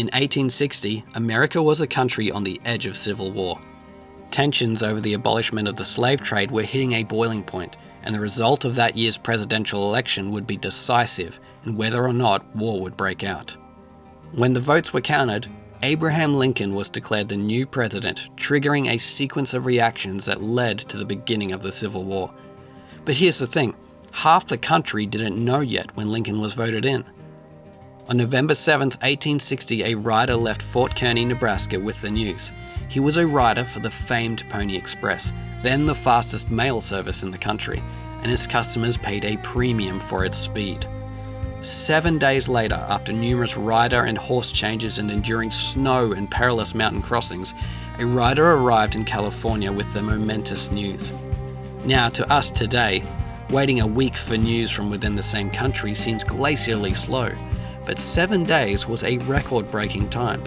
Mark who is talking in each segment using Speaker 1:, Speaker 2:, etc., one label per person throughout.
Speaker 1: In 1860, America was a country on the edge of civil war. Tensions over the abolishment of the slave trade were hitting a boiling point, and the result of that year's presidential election would be decisive in whether or not war would break out. When the votes were counted, Abraham Lincoln was declared the new president, triggering a sequence of reactions that led to the beginning of the Civil War. But here's the thing, half the country didn't know yet when Lincoln was voted in. On November 7, 1860, a rider left Fort Kearny, Nebraska with the news. He was a rider for the famed Pony Express, then the fastest mail service in the country, and its customers paid a premium for its speed. 7 days later, after numerous rider and horse changes and enduring snow and perilous mountain crossings, a rider arrived in California with the momentous news. Now, to us today, waiting a week for news from within the same country seems glacially slow, but 7 days was a record-breaking time.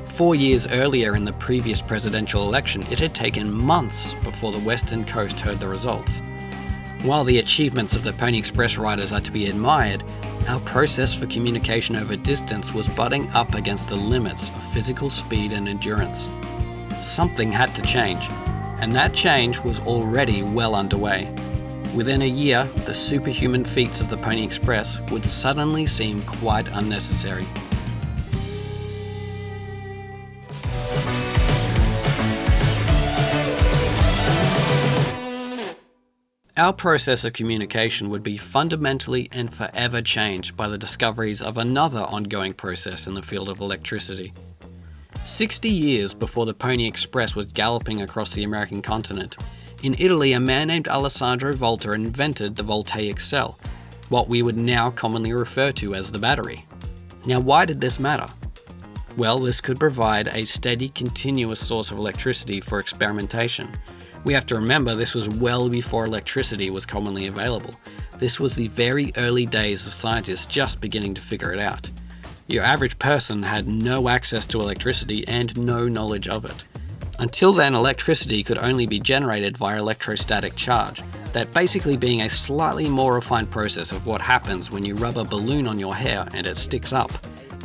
Speaker 1: 4 years earlier in the previous presidential election, it had taken months before the Western Coast heard the results. While the achievements of the Pony Express riders are to be admired, our process for communication over distance was butting up against the limits of physical speed and endurance. Something had to change, and that change was already well underway. Within a year, the superhuman feats of the Pony Express would suddenly seem quite unnecessary. Our process of communication would be fundamentally and forever changed by the discoveries of another ongoing process in the field of electricity. 60 years before the Pony Express was galloping across the American continent, in Italy a man named Alessandro Volta invented the voltaic cell, what we would now commonly refer to as the battery. Now, why did this matter? Well, this could provide a steady, continuous source of electricity for experimentation. We have to remember this was well before electricity was commonly available. This was the very early days of scientists just beginning to figure it out. Your average person had no access to electricity and no knowledge of it. Until then, electricity could only be generated via electrostatic charge, that basically being a slightly more refined process of what happens when you rub a balloon on your hair and it sticks up.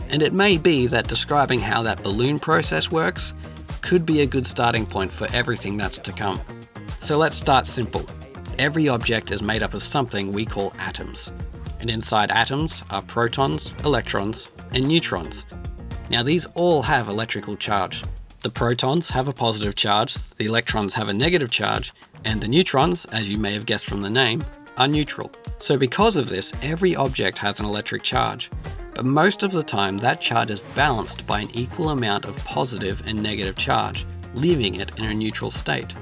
Speaker 1: And it may be that describing how that balloon process works could be a good starting point for everything that's to come. So let's start simple. Every object is made up of something we call atoms. And inside atoms are protons, electrons, and neutrons. Now these all have electrical charge. The protons have a positive charge, the electrons have a negative charge, and the neutrons, as you may have guessed from the name, are neutral. So because of this, every object has an electric charge. But most of the time, that charge is balanced by an equal amount of positive and negative charge, leaving it in a neutral state.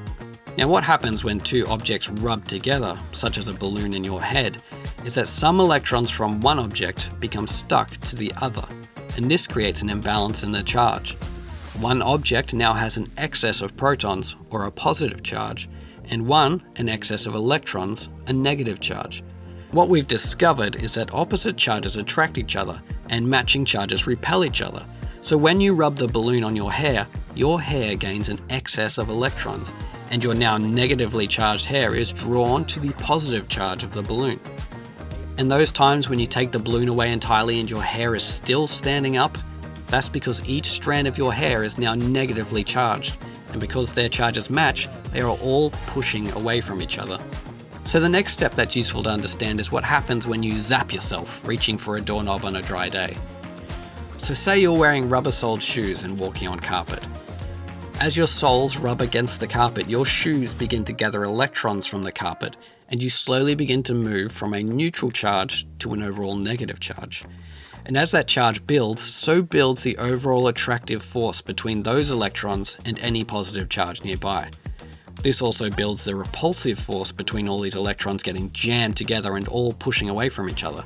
Speaker 1: Now, what happens when two objects rub together, such as a balloon in your head, is that some electrons from one object become stuck to the other, and this creates an imbalance in the charge. One object now has an excess of protons, or a positive charge, and one an excess of electrons, a negative charge. What we've discovered is that opposite charges attract each other, and matching charges repel each other. So when you rub the balloon on your hair gains an excess of electrons, and your now negatively charged hair is drawn to the positive charge of the balloon. And those times when you take the balloon away entirely and your hair is still standing up, that's because each strand of your hair is now negatively charged, and because their charges match, they are all pushing away from each other. So the next step that's useful to understand is what happens when you zap yourself reaching for a doorknob on a dry day. So say you're wearing rubber-soled shoes and walking on carpet. As your soles rub against the carpet, your shoes begin to gather electrons from the carpet, and you slowly begin to move from a neutral charge to an overall negative charge. And as that charge builds, so builds the overall attractive force between those electrons and any positive charge nearby. This also builds the repulsive force between all these electrons getting jammed together and all pushing away from each other.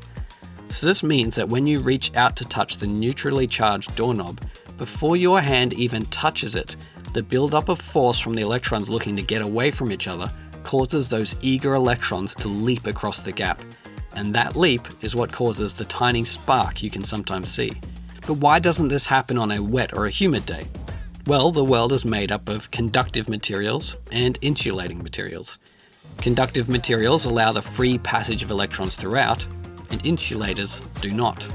Speaker 1: So this means that when you reach out to touch the neutrally charged doorknob, before your hand even touches it, the buildup of force from the electrons looking to get away from each other causes those eager electrons to leap across the gap. And that leap is what causes the tiny spark you can sometimes see. But why doesn't this happen on a wet or a humid day? Well, the world is made up of conductive materials and insulating materials. Conductive materials allow the free passage of electrons throughout, and insulators do not.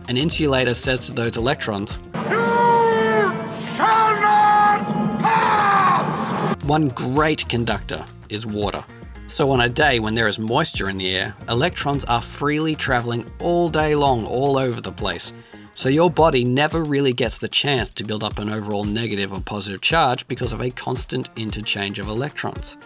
Speaker 1: An insulator says to those electrons,
Speaker 2: "You shall not pass!"
Speaker 1: One great conductor is water. So on a day when there is moisture in the air, electrons are freely traveling all day long all over the place. So your body never really gets the chance to build up an overall negative or positive charge because of a constant interchange of electrons.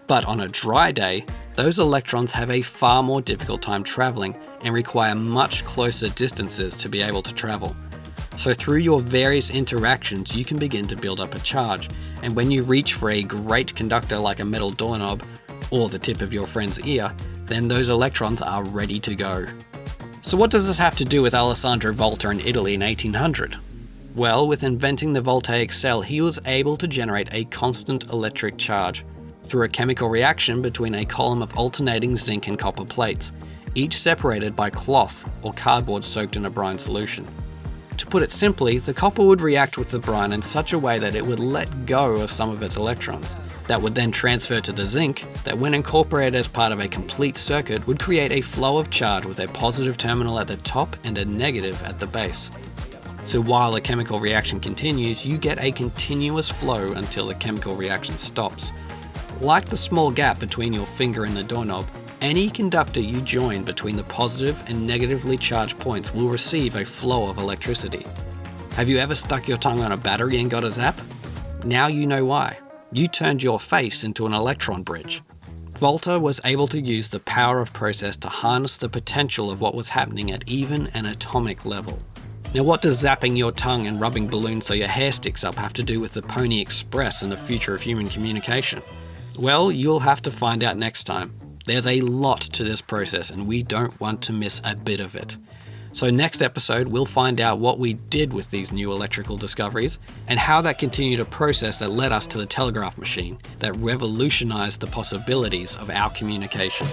Speaker 1: But on a dry day, those electrons have a far more difficult time traveling and require much closer distances to be able to travel. So through your various interactions, you can begin to build up a charge. And when you reach for a great conductor like a metal doorknob, or the tip of your friend's ear, then those electrons are ready to go. So what does this have to do with Alessandro Volta in Italy in 1800? Well, with inventing the voltaic cell, he was able to generate a constant electric charge through a chemical reaction between a column of alternating zinc and copper plates, each separated by cloth or cardboard soaked in a brine solution. To put it simply, the copper would react with the brine in such a way that it would let go of some of its electrons. That would then transfer to the zinc, that when incorporated as part of a complete circuit would create a flow of charge with a positive terminal at the top and a negative at the base. So while the chemical reaction continues, you get a continuous flow until the chemical reaction stops. Like the small gap between your finger and the doorknob, any conductor you join between the positive and negatively charged points will receive a flow of electricity. Have you ever stuck your tongue on a battery and got a zap? Now you know why. You turned your face into an electron bridge. Volta was able to use the power of process to harness the potential of what was happening at even an atomic level. Now what does zapping your tongue and rubbing balloons so your hair sticks up have to do with the Pony Express and the future of human communication? Well, you'll have to find out next time. There's a lot to this process and we don't want to miss a bit of it. So next episode, we'll find out what we did with these new electrical discoveries and how that continued a process that led us to the telegraph machine that revolutionized the possibilities of our communication.